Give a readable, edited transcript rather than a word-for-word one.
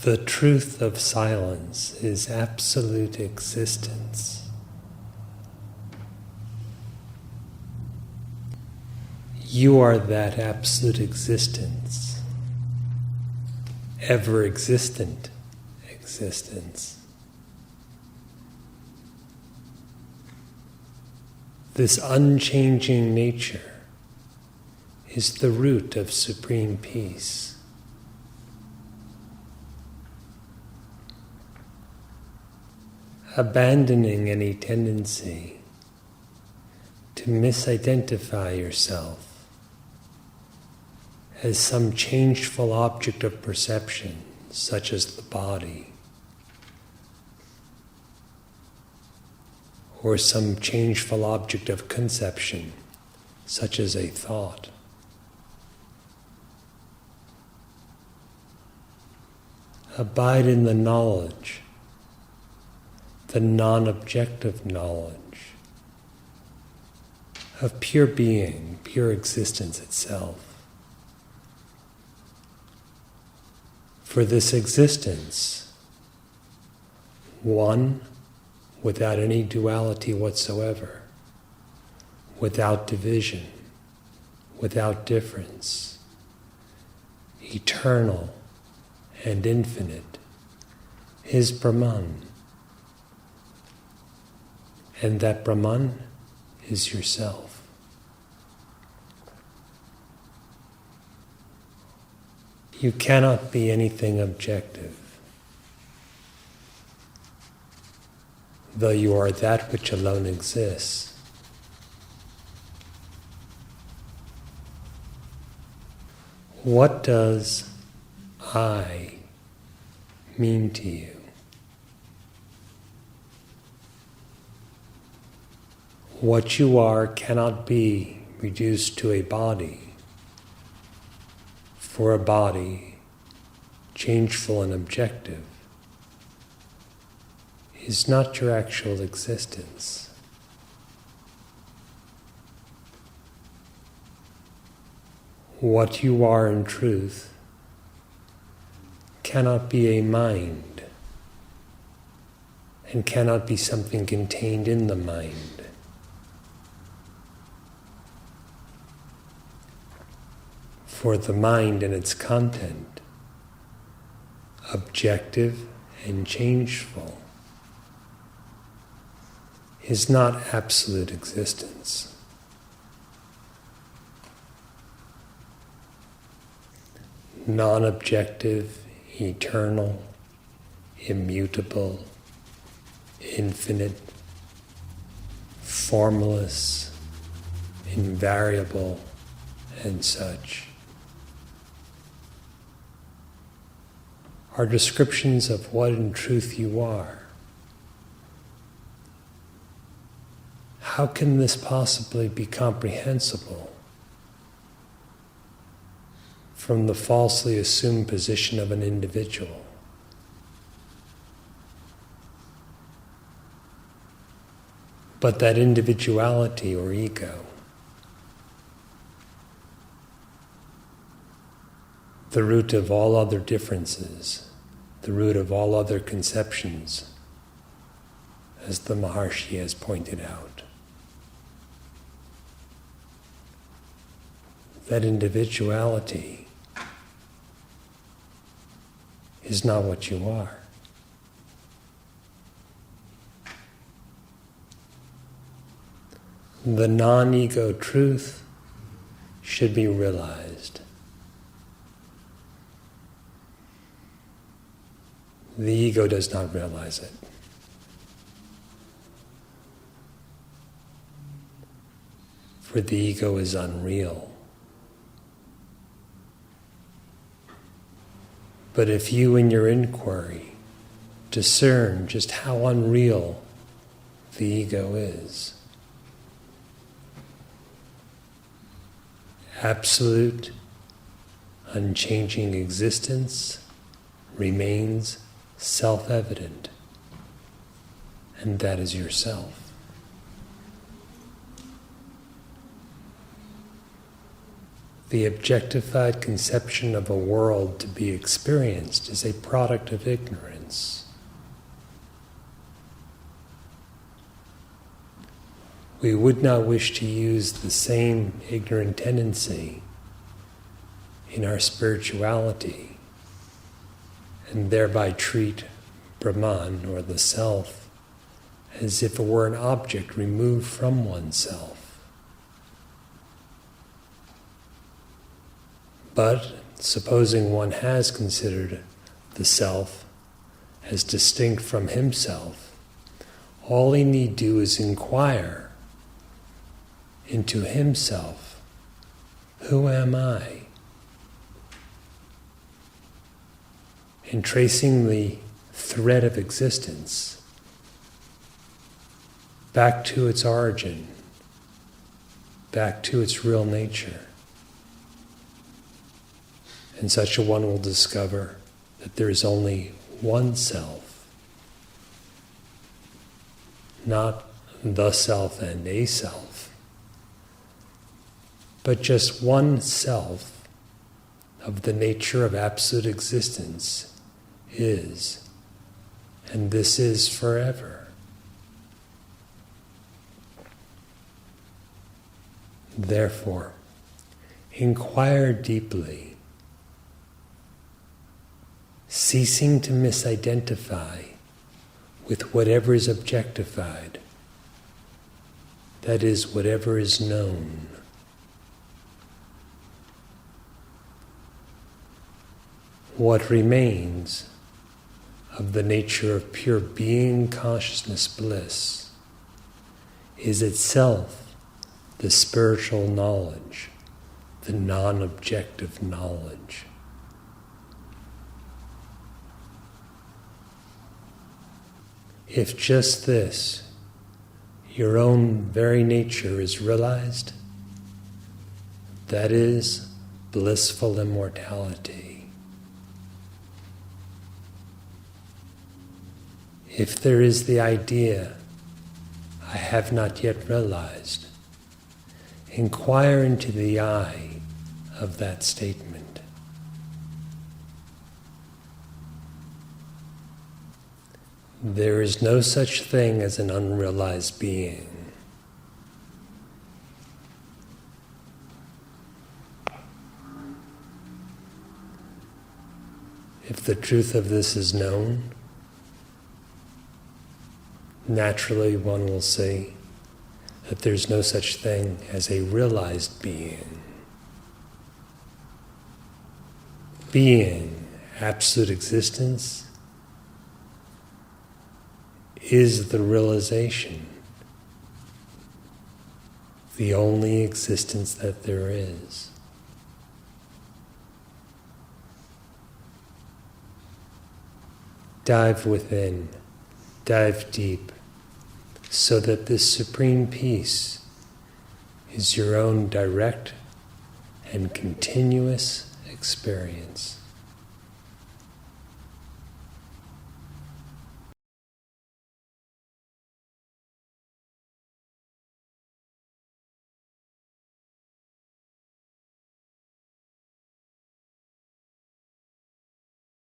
The truth of silence is absolute existence. You are that absolute existence, ever-existent existence. This unchanging nature is the root of supreme peace. Abandoning any tendency to misidentify yourself as some changeful object of perception, such as the body, or some changeful object of conception, such as a thought. Abide in the knowledge, the non-objective knowledge of pure being, pure existence itself. For this existence, one without any duality whatsoever, without division, without difference, eternal and infinite, is Brahman. And that Brahman is yourself. You cannot be anything objective, though you are that which alone exists. What does I mean to you? What you are cannot be reduced to a body, for a body, changeful and objective, is not your actual existence. What you are in truth cannot be a mind, and cannot be something contained in the mind. For the mind and its content, objective and changeful, is not absolute existence. Non-objective, eternal, immutable, infinite, formless, invariable, and such, are descriptions of what in truth you are. How can this possibly be comprehensible from the falsely assumed position of an individual? But that individuality or ego, the root of all other differences, the root of all other conceptions, as the Maharshi has pointed out. That individuality is not what you are. The non-ego truth should be realized. The ego does not realize it. For the ego is unreal. But if you in your inquiry discern just how unreal the ego is, absolute, unchanging existence remains self-evident, and that is yourself. the objectified conception of a world to be experienced is a product of ignorance. We would not wish to use the same ignorant tendency in our spirituality and thereby treat Brahman, or the self, as if it were an object removed from oneself. But supposing one has considered the self as distinct from himself, all he need do is inquire into himself. Who am I? In tracing the thread of existence back to its origin, back to its real nature. And such a one will discover that there is only one self, not the self and a self, but just one self of the nature of absolute existence is, and this is forever. Therefore, inquire deeply, ceasing to misidentify with whatever is objectified, that is, whatever is known. What remains of the nature of pure being, consciousness, bliss is itself the spiritual knowledge, the non-objective knowledge. If just this, your own very nature, is realized, that is blissful immortality. If there is the idea, I have not yet realized, inquire into the I of that statement. There is no such thing as an unrealized being. If the truth of this is known, naturally one will say that there's no such thing as a realized being. Being, absolute existence, is the realization, the only existence that there is. Dive within, dive deep, so that this supreme peace is your own direct and continuous experience.